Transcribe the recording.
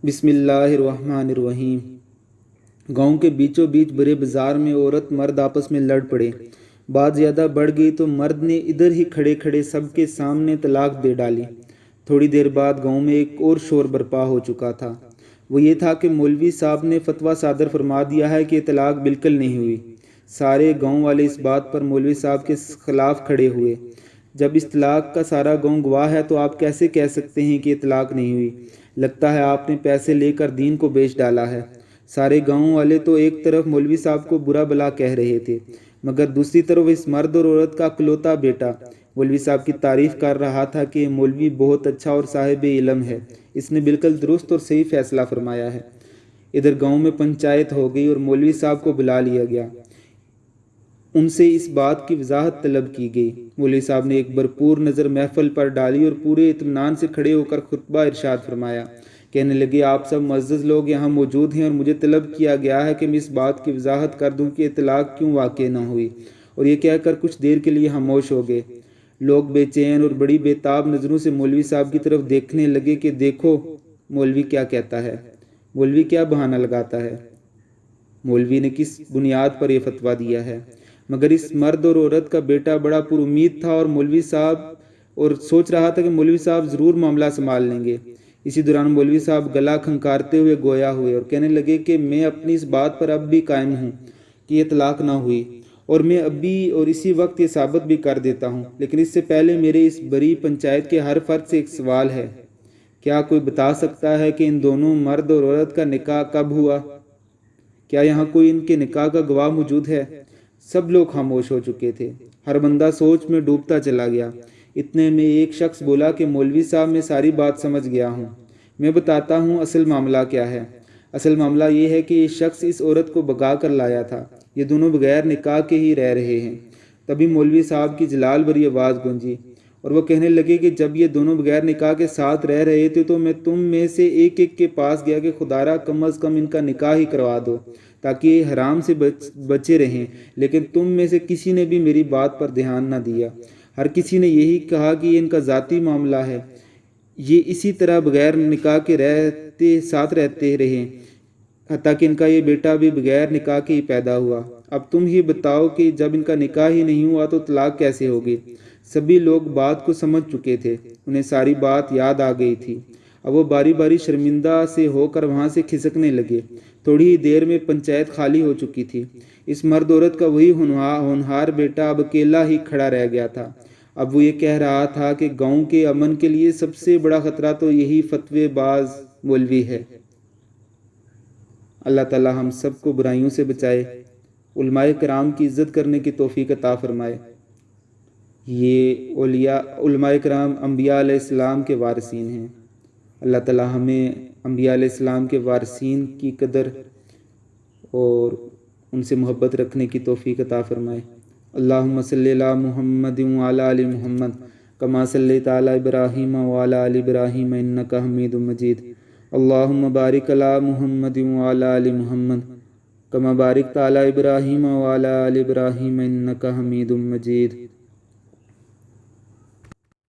बिस्मिल्लाहिर्रहमानिर्रहीम। गांव के बीचों बीच बड़े बाजार में औरत मर्द आपस में लड़ पड़े। बात ज़्यादा बढ़ गई तो मर्द ने इधर ही खड़े खड़े सबके सामने तलाक दे डाली। थोड़ी देर बाद गांव में एक और शोर बर्पा हो चुका था। वो ये था कि मौलवी साहब ने फतवा सादर फरमा दिया है कि तलाक बिल्कुल नहीं हुई। सारे गांव वाले इस बात पर मौलवी साहब के खिलाफ खड़े हुए। जब इस तलाक का सारा गांव गवाह है तो आप कैसे कह सकते हैं कि ये तलाक नहीं हुई? लगता है आपने पैसे लेकर दीन को बेच डाला है। सारे गांव वाले तो एक तरफ मौलवी साहब को बुरा भला कह रहे थे, मगर दूसरी तरफ इस मर्द और औरत का इकलौता बेटा मौलवी साहब की तारीफ कर रहा था कि मौलवी बहुत अच्छा और साहिब इल्म है, इसने बिल्कुल दुरुस्त और सही फैसला फरमाया है। इधर गांव में पंचायत हो गई और मौलवी साहब को बुला लिया गया। उनसे इस बात की वजाहत तलब की गई। मौलवी साहब ने एक भरपूर नज़र महफिल पर डाली और पूरे इत्मीनान से खड़े होकर खुतबा इरशाद फरमाया। कहने लगे, आप सब मुअज़्ज़ज़ लोग यहाँ मौजूद हैं और मुझे तलब किया गया है कि मैं इस बात की वजाहत कर दूँ कि तलाक क्यों वाक़ई न हुई। और ये कहकर कुछ देर के लिए खामोश हो गए। लोग बेचैन और बड़ी बेताब नज़रों से मौलवी साहब की तरफ देखने लगे कि देखो मौलवी क्या कहता है, मौलवी क्या बहाना लगाता है, मौलवी ने किस बुनियाद पर यह फतवा दिया है। मगर इस मर्द और औरत का बेटा बड़ा पुरुमीद था और मौलवी साहब और सोच रहा था कि मौलवी साहब ज़रूर मामला संभाल लेंगे। इसी दौरान मौलवी साहब गला खंकारते हुए गोया हुए और कहने लगे कि मैं अपनी इस बात पर अब भी कायम हूँ कि यह तलाक ना हुई, और मैं अभी और इसी वक्त ये साबित भी कर देता हूँ। लेकिन इससे पहले मेरे इस बड़ी पंचायत के हर फर्द से एक सवाल है, क्या कोई बता सकता है कि इन दोनों मर्द और औरत का निकाह कब हुआ? क्या यहाँ कोई इनके निकाह का गवाह मौजूद है? सब लोग खामोश हो चुके थे। हर बंदा सोच में डूबता चला गया। इतने में एक शख्स बोला कि मौलवी साहब, मैं सारी बात समझ गया हूँ, मैं बताता हूँ असल मामला क्या है। असल मामला ये है कि ये शख्स इस औरत को भगा कर लाया था। ये दोनों बगैर निकाह के ही रह रहे हैं। तभी मौलवी साहब की जलाल भरी आवाज़ गूंजी और वो कहने लगे कि जब ये दोनों बगैर निकाह के साथ रह रहे थे तो मैं तुम में से एक एक के पास गया कि खुदारा कम अज़ कम इनका निकाह ही करवा दो ताकि ये हराम से बचे रहें। लेकिन तुम में से किसी ने भी मेरी बात पर ध्यान न दिया। हर किसी ने यही कहा कि ये इनका ज़ाती मामला है, ये इसी तरह बगैर निकाह के साथ रहते रहे, हत्ता कि इनका ये बेटा भी बगैर निकाह के ही पैदा हुआ। अब तुम ही बताओ कि जब इनका निकाह ही नहीं हुआ तो तलाक कैसे होगी? सभी लोग बात को समझ चुके थे, उन्हें सारी बात याद आ गई थी। अब वो बारी बारी शर्मिंदा से होकर वहाँ से खिसकने लगे। थोड़ी ही देर में पंचायत खाली हो चुकी थी। इस मर्द औरत का वही होनहार बेटा अब अकेला ही खड़ा रह गया था। अब वो ये कह रहा था कि गांव के अमन के लिए सबसे बड़ा खतरा तो यही फतवेबाज मौलवी है। अल्लाह ताला हम सबको बुराइयों से बचाए, उलमाए कराम की इज़्ज़त करने की तौफीक अता फरमाए। ये उलमाए कराम अम्बिया अलैहिस्सलाम के वारिसीन हैं। अल्लाह ताला हमें अम्बिया अलैहिस्सलाम के वारिसीन की कदर और उनसे मोहब्बत रखने की तौफीक अता फरमाए। अल्लाहुम्मा सल्ली अला मुहम्मद व अला आलि मुहम्मद कमा सल्लैता अला इब्राहीम व अला आलि इब्राहीम इन्नका हमीदुम मजीद। अल्लाहुम्मा बारिक अला मुहम्मद व अला आलि मुहम्मद कमा बारिकता अला इब्राहीम व अला आलि इब्राहीम इन्नका हमीदुम मजीद।